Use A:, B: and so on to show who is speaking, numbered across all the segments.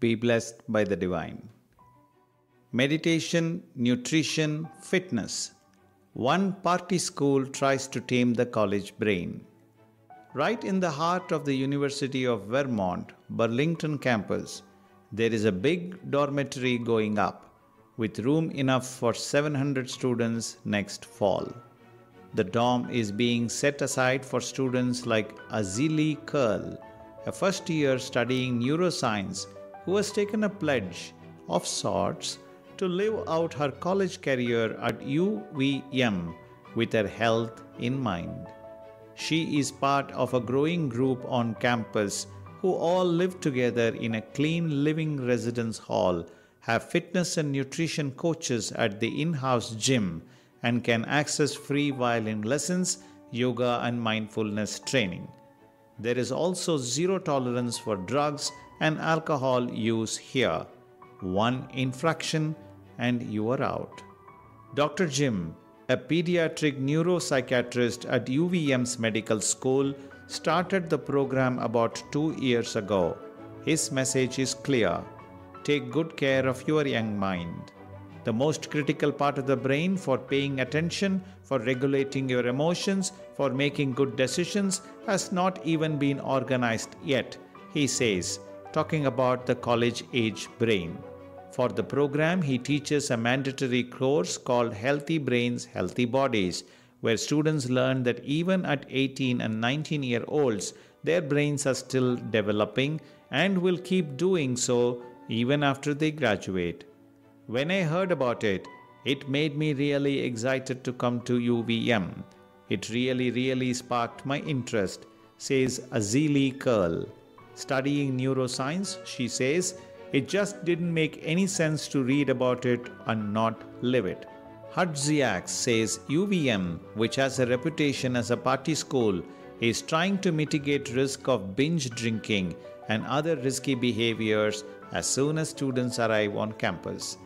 A: Be blessed by the divine. Meditation, nutrition, fitness. One party school tries to tame the college brain. Right in the heart of the University of Vermont, Burlington campus, there is a big dormitory going up, with room enough for 700 students next fall. The dorm is being set aside for students like Azili Curl, a first year studying neuroscience who has taken a pledge of sorts to live out her college career at UVM with her health in mind. She is part of a growing group on campus who all live together in a clean living residence hall, have fitness and nutrition coaches at the in-house gym, and can access free violin lessons, yoga and mindfulness training. There is also zero tolerance for drugs and alcohol use here. One infraction and you are out. Dr. Jim, a pediatric neuropsychiatrist at UVM's medical school, started the program about 2 years ago. His message is clear: take good care of your young mind. The most critical part of the brain for paying attention, for regulating your emotions, for making good decisions has not even been organized yet, he says, talking about the college-age brain. For the program, he teaches a mandatory course called Healthy Brains, Healthy Bodies, where students learn that even at 18 and 19-year-olds, their brains are still developing and will keep doing so even after they graduate. When I heard about it, it made me really excited to come to UVM. It really sparked my interest, says Azili Curl. Studying neuroscience, she says, it just didn't make any sense to read about it and not live it. Hutziak says UVM, which has a reputation as a party school, is trying to mitigate risk of binge drinking and other risky behaviors as soon as students arrive on campus.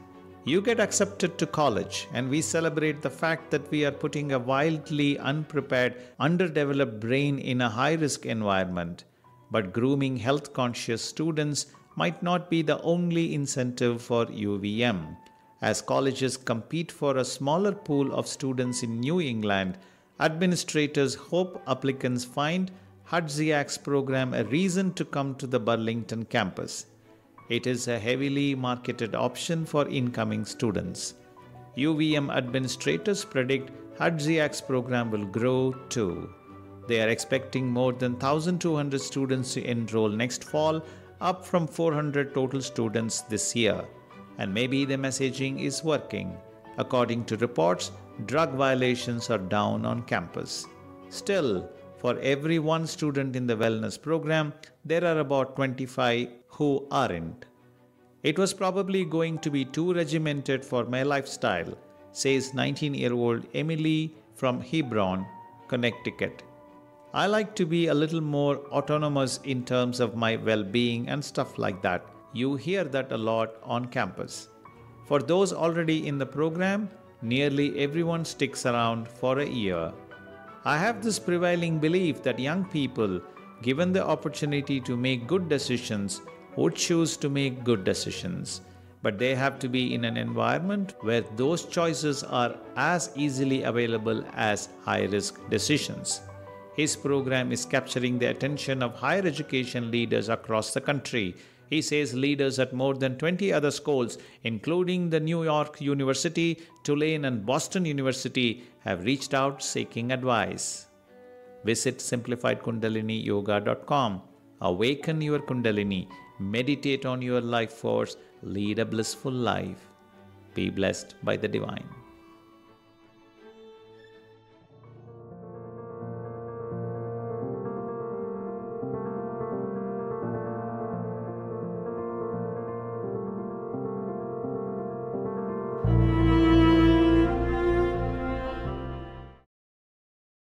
A: You get accepted to college, and we celebrate the fact that we are putting a wildly unprepared, underdeveloped brain in a high-risk environment. But grooming health-conscious students might not be the only incentive for UVM. As colleges compete for a smaller pool of students in New England, administrators hope applicants find Hutziak's program a reason to come to the Burlington campus. It is a heavily marketed option for incoming students. UVM administrators predict Hutziak's program will grow too. They are expecting more than 1,200 students to enroll next fall, up from 400 total students this year. And maybe the messaging is working. According to reports, drug violations are down on campus. Still, for every one student in the wellness program, there are about 25 who aren't. It was probably going to be too regimented for my lifestyle, says 19-year-old Emily from Hebron, Connecticut. I like to be a little more autonomous in terms of my well-being and stuff like that. You hear that a lot on campus. For those already in the program, nearly everyone sticks around for a year. I have this prevailing belief that young people, given the opportunity to make good decisions, would choose to make good decisions. But they have to be in an environment where those choices are as easily available as high-risk decisions. His program is capturing the attention of higher education leaders across the country. He says leaders at more than 20 other schools, including the New York University, Tulane and Boston University, have reached out seeking advice. Visit simplifiedkundaliniyoga.com. Awaken your Kundalini, meditate on your life force, lead a blissful life. Be blessed by the divine.